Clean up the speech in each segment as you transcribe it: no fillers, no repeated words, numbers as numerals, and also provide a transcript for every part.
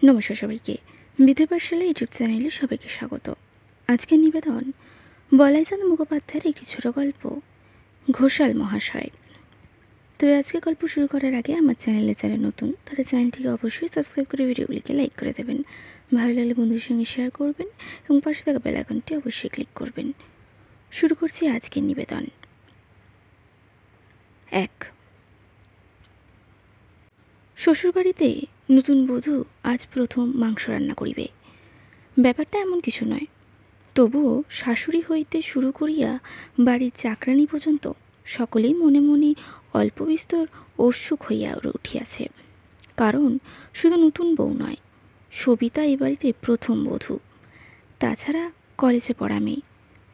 নমস্কার সবাইকে। বিধি পাঠশালা ইউটিউব চ্যানেলে সবাইকে স্বাগত। আজকের নিবেদন বলাইচাঁদ মুখোপাধ্যায়ের একটি ছোট গল্প ঘোষাল মহাশয়। তবে আজকে গল্প শুরু করার আগে আমার চ্যানেলে যারা নতুন তারা চ্যানেলটিকে অবশ্যই সাবস্ক্রাইব করে ভিডিওগুলিকে লাইক করে দেবেন, ভালো লাগলে বন্ধুদের সঙ্গে শেয়ার করবেন এবং পাশে থাকা বেল আইকনটি অবশ্যই ক্লিক করবেন। শুরু করছি আজকের নিবেদন। 1। শ্বশুরবাড়িতে নতুন বধূ আজ প্রথম মাংস রান্না করিবে। ব্যাপারটা এমন কিছু নয়, তবুও শাশুড়ি হইতে শুরু করিয়া বাড়ির চাকরানি পর্যন্ত সকলেই মনে মনে অল্প বিস্তর উৎসুক হইয়া উঠিয়াছে। কারণ শুধু নতুন বউ নয়, সবিতা এ বাড়িতে প্রথম বধূ। তাছাড়া কলেজে পড়া মেয়ে,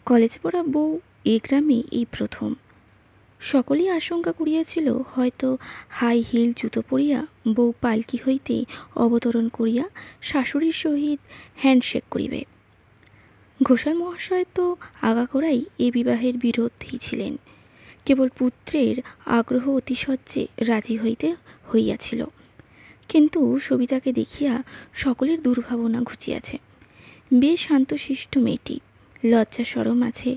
কলেজে পড়া বউ এ গ্রামে এই প্রথম। সকলেই আশঙ্কা করিয়াছিল হয়তো হাই হিল জুতো পরিয়া বউ পালকি হইতে অবতরণ করিয়া শাশুড়ির সহিত হ্যান্ডশেক করিবে। ঘোষাল মহাশয় তো আগাগোড়াই এ বিবাহের বিরোধী ছিলেন, কেবল পুত্রের আগ্রহ অতিশয্যে রাজি হইতে হইয়াছিল। কিন্তু সবিতাকে দেখিয়া সকলের দুর্ভাবনা ঘুচিয়াছে। বেশ শান্তশিষ্ট মেয়েটি, লজ্জা সরম আছে,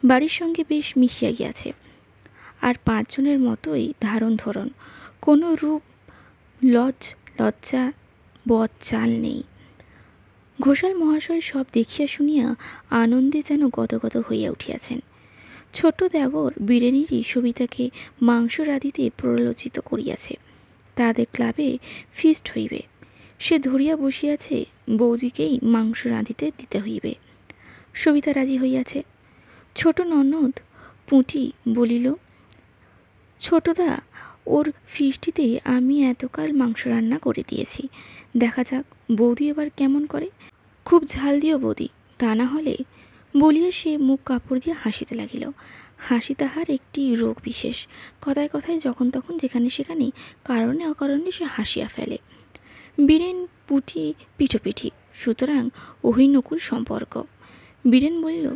বাড়ির সঙ্গে বেশ মিশিয়া গিয়াছে। আর 5 জনের মতোই ধারণ ধরন, কোনো রূপ লজ্জা বদ চাল নেই। ঘোষাল মহাশয় সব দেখিয়া শুনিয়া আনন্দে যেন গদগদ হইয়া উঠিয়াছেন। ছোট দেবর বীরেনেরই সবিতাকে মাংস রাঁধিতে প্ররোচিত করিয়াছে। তাদের ক্লাবে ফিস্ট হইবে, সে ধরিয়া বসিয়াছে বৌদিকেই মাংস রাঁধিতে দিতে হইবে। সবিতা রাজি হইয়াছে। ছোট ননদ পুঁটি বলিল, ছোটদা, ওর ফিস্টিতে আমি এতকাল মাংস রান্না করে দিয়েছি, দেখা যাক বৌদি এবার কেমন করে। খুব ঝাল দিও বৌদি, তা না হলে। বলিয়া সে মুখ কাপড় দিয়ে হাসিতে লাগিল। হাসি তাহার একটি রোগ বিশেষ, কথায় কথায় যখন তখন যেখানে সেখানে কারণে অকারণে সে হাসিয়া ফেলে। বীরেন পুঁটি পিঠোপিঠি, সুতরাং অহিনকুল সম্পর্ক। বীরেন বলিল,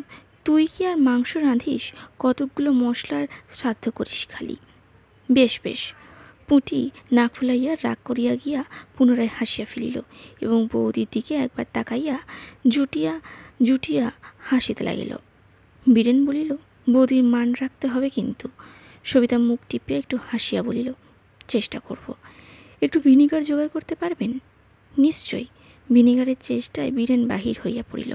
তুই কি আর মাংস রাঁধিস, কতকগুলো মশলার শ্রাদ্ধ করিস খালি। বেশ বেশ। পুঁটি নাক ফুলাইয়া রাগ করিয়া গিয়া পুনরায় হাসিয়া ফেলিল এবং বৌদির দিকে একবার তাকাইয়া জুটিয়া হাসিতে লাগিল। বীরেন বলিল, বৌদির মান রাখতে হবে কিন্তু। সবিতা মুখ টিপিয়া একটু হাসিয়া বলিল, চেষ্টা করব। একটু ভিনিগার জোগাড় করতে পারবেন? নিশ্চয়ই। ভিনিগারের চেষ্টায় বীরেন বাহির হইয়া পড়িল।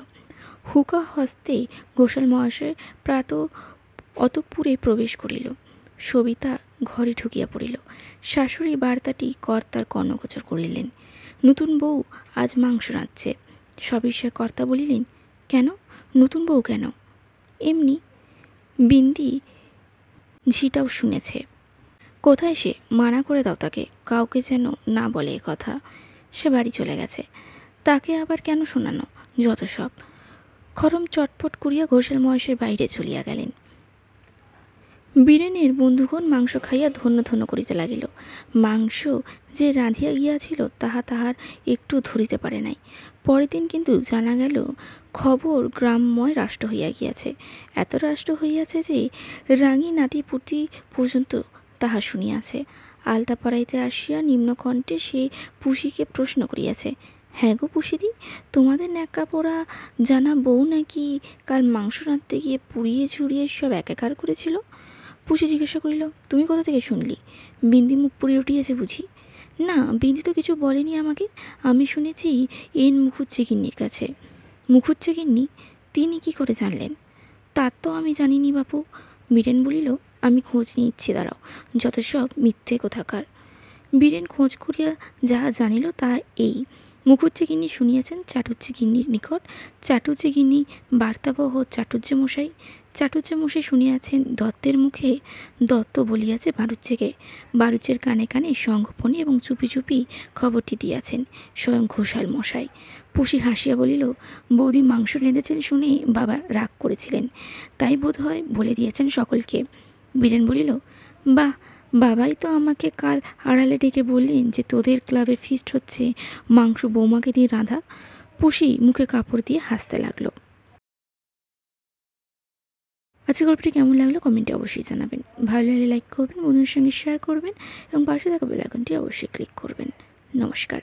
হুকা হস্তে ঘোষাল মহাশয় অতঃপুরে প্রবেশ করিল। সবিতা ঘরে ঢুকিয়া পড়িল। শাশুড়ি বার্তাটি কর্তার কর্ণগোচর করিলেন। নতুন বউ আজ মাংস রাঁধছে। সবিষয়ে কর্তা বলিলেন, কেন নতুন বউ কেন? এমনি। বিন্দি ঝিটাও শুনেছে। কোথায় সে? মানা করে দাও তাকে, কাউকে যেন না বলে এ কথা। সে বাড়ি চলে গেছে, তাকে আবার কেন শোনানো? যত সব। খরম চটপট করিয়া ঘোষাল মহাশয়ের বাইরে চলিয়া গেলেন। বীরেনের বন্ধুগণ মাংস খাইয়া ধন্য ধন্য করিতে লাগিল। মাংস যে রাঁধিয়া গিয়াছিল তাহা তাহার একটু ধরিতে পারে নাই। পরের দিন কিন্তু জানা গেল খবর গ্রামময় রাষ্ট্র হইয়া গিয়াছে। এত রাষ্ট্র হইয়াছে যে রাঙি নাতিপুতি পর্যন্ত তাহা শুনিয়াছে। আলতা পরাইতে আসিয়া নিম্নকণ্ঠে সে পুষিকে প্রশ্ন করিয়াছে, হ্যাঁ গো পুষিদি, তোমাদের ন্যাকা পোড়া জানা বউ নাকি কাল মাংস রাঁধতে গিয়ে পুড়িয়ে ঝুড়িয়ে সব একাকার করেছিল? পুষি জিজ্ঞাসা করিল, তুমি কোথা থেকে শুনলি? বিন্দি মুখ পুড়িয়ে উঠিয়েছে বুঝি? না, বিন্দি তো কিছু বলেনি আমাকে। আমি শুনেছি এন মুখুজ্জেগিন্নির কাছে। মুখুজ্জেগিন্নি? তিনি কি করে জানলেন? তার তো আমি জানিনি বাপু। বীরেন বলিল, আমি খোঁজ নিচ্ছি, দাঁড়াও। যত সব মিথ্যে কোথাকার। বীরেন খোঁজ করিয়া যাহা জানিল তা এই, মুখুজ্জেগিন্নি শুনিয়াছেন চাটুজ্জেগিন্নির নিকট, চাটুজ্জেগিন্নি বার্তাবহ চাটুজ্জেমশাই, চাটুজ্জেমশাই শুনিয়াছেন দত্তের মুখে, দত্ত বলিয়াছে বাড়ুজ্জেকে, বাড়ুজ্জের কানে কানে সংগোপনে এবং চুপি চুপি খবরটি দিয়াছেন স্বয়ং ঘোষাল মশাই। পুষি হাসিয়া বলিল, বৌদি মাংস রেঁধেছেন শুনে বাবা রাগ করেছিলেন, তাই বোধ হয় বলে দিয়েছেন সকলকে। বীরেন বলিল, বাহ, বাবাই তো আমাকে কাল আড়ালে ডেকে বললেন যে তোদের ক্লাবে ফিস্ট হচ্ছে, মাংস বৌমাকে দিয়ে রাঁধা। পুষি মুখে কাপড় দিয়ে হাসতে লাগলো। আজকে গল্পটি কেমন লাগলো কমেন্টে অবশ্যই জানাবেন। ভালো লাগলে লাইক করবেন, বন্ধুদের সঙ্গে শেয়ার করবেন এবং পাশে থাকা বেল আইকনটি অবশ্যই ক্লিক করবেন। নমস্কার।